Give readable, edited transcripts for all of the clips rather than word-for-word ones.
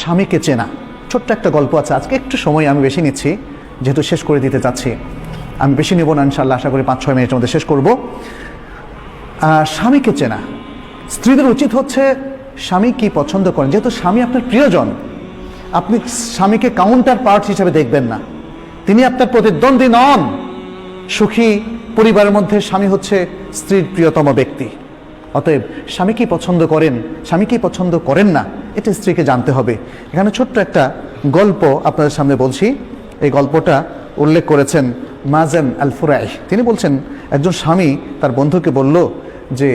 স্বামীকে চেনা। ছোট্ট একটা গল্প আছে, আজকে একটু সময় আমি বেশি নিচ্ছি যেহেতু শেষ করে দিতে চাচ্ছি। আমি বেশি নেব না, ইনশাআল্লাহ আশা করি 5-6 মিনিটের মধ্যে শেষ করব। স্বামীকে চেনা, স্ত্রীদের উচিত হচ্ছে স্বামী কি পছন্দ করেন। যেহেতু স্বামী আপনার প্রিয়জন, আপনি স্বামীকে কাউন্টার পার্ট হিসেবে দেখবেন না, তিনি আপনার প্রতিদ্বন্দ্বী নন। সুখী পরিবারের মধ্যে স্বামী হচ্ছে স্ত্রীর প্রিয়তম ব্যক্তি। অতএব স্বামী কি পছন্দ করেন, স্বামী কি পছন্দ করেন না, এটা স্ত্রীকে জানতে হবে। এখানে ছোট্ট একটা গল্প আপনাদের সামনে বলছি। এই গল্পটা উল্লেখ করেছেন মাজান আল ফুরাই। তিনি বলছেন, একজন স্বামী তার বন্ধুকে বলল যে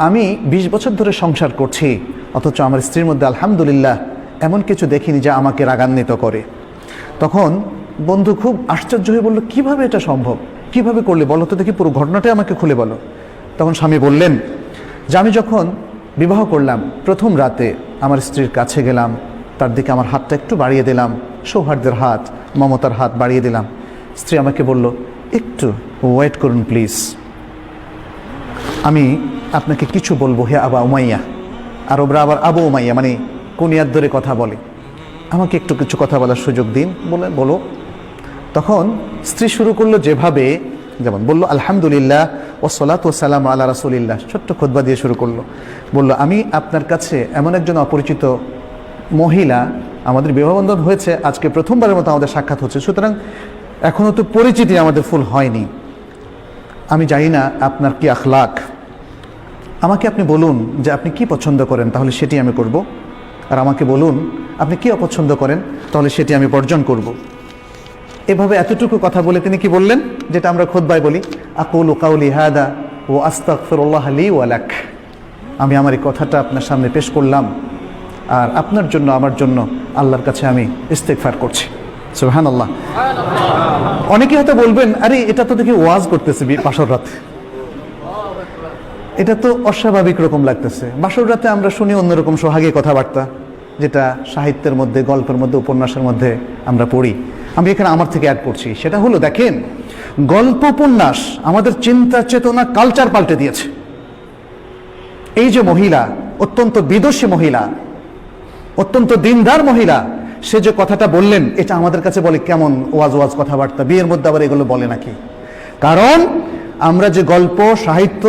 আমি 20 বছর ধরে সংসার করছি, অথচ আমার স্ত্রীর মধ্যে আলহামদুলিল্লাহ এমন কিছু দেখিনি যা আমাকে রাগান্বিত করে। তখন বন্ধু খুব আশ্চর্য হয়ে বলল, কিভাবে এটা সম্ভব, কিভাবে করলে বলো তো দেখি, পুরো ঘটনাটাই আমাকে খুলে বলো। তখন স্বামী বললেন যে আমি যখন বিবাহ করলাম, প্রথম রাতে আমার স্ত্রীর কাছে গেলাম, তার দিকে আমার হাতটা একটু বাড়িয়ে দিলাম, সৌহার্দ্যের হাত, মমতার হাত বাড়িয়ে দিলাম। স্ত্রী আমাকে বলল, একটু ওয়েট করুন প্লিজ, আমি আপনাকে কিছু বলবো হে আবা উমাইয়া। আরবরা আবার আবু উমাইয়া মানে কুনিয়ার ধরে কথা বলে, আমাকে একটু কিছু কথা বলার সুযোগ দিন, বলো। তখন স্ত্রী শুরু করলো যেভাবে, যেমন বলল আলহামদুলিল্লাহ ওয়াসসালাতু ওয়াসসালামু আলা রাসূলিল্লাহ, ছোট্ট খুতবা দিয়ে শুরু করলো। বলল, আমি আপনার কাছে এমন একজন অপরিচিত মহিলা, আমাদের বিবাহবন্ধন হয়েছে আজকে প্রথমবারের মতো আমাদের সাক্ষাৎ হচ্ছে, সুতরাং এখনও তো পরিচিতি আমাদের ফুল হয়নি। আমি জানি না আপনার কি আখলাক, আমাকে আপনি বলুন যে আপনি কি পছন্দ করেন, তাহলে সেটি আমি করব। আর আমাকে বলুন আপনি কি অপছন্দ করেন, তাহলে সেটি আমি বর্জন করব। এভাবে এতটুকু কথা বলে তিনি কি বললেন, যেটা আমরা খুতবায় বলি, আকুলু কাউলি হাদা ও আস্তাগফিরুল্লাহ লি ওয়া লাক। আমি আমার এই কথাটা আপনার সামনে পেশ করলাম, আর আপনার জন্য আমার জন্য আল্লাহর কাছে আমি ইস্তেগফার করছি। সুবহানাল্লাহ। অনেকে হয়তো বলবেন, আরে এটা তো দেখি ওয়াজ করতেছে বাসর রাতে, এটা তো অস্বাভাবিক রকম লাগতেছে। বাসর রাতে আমরা শুনি অন্যরকম সোহাগী কথাবার্তা, যেটা সাহিত্যের মধ্যে, গল্পের মধ্যে, উপন্যাসের মধ্যে আমরা পড়ি। আমি এখানে আমার থেকে অ্যাড করছি। সেটা হলো, দেখেন, গল্প উপন্যাস আমাদের চিন্তা চেতনা কালচার পাল্টে দিয়েছে। এই যে মহিলা, অত্যন্ত বিদুষী মহিলা, অত্যন্ত দিনদার মহিলা, সে যে কথাটা বললেন, এটা আমাদের কাছে বলে কেমন ওয়াজ কথাবার্তা, বিয়ের মধ্যে আবার এগুলো বলে নাকি? কারণ আমরা যে গল্প, সাহিত্য,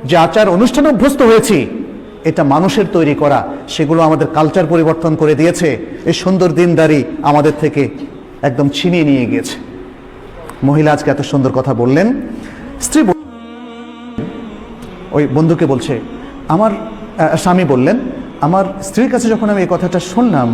যে আচার অনুষ্ঠানে অভ্যস্ত হয়েছি, এটা মানুষের তৈরি করা, সেগুলো আমাদের কালচার পরিবর্তন করে দিয়েছে। এই সুন্দর দিনদারি আমাদের থেকে একদম ছিনিয়ে নিয়ে গিয়েছে। মহিলা আজকে এত সুন্দর কথা বললেন। স্ত্রী ওই বন্ধুকে বলছে, আমার স্বামী বললেন, আমার স্ত্রীর কাছে যখন আমি এই কথাটা শুনলাম,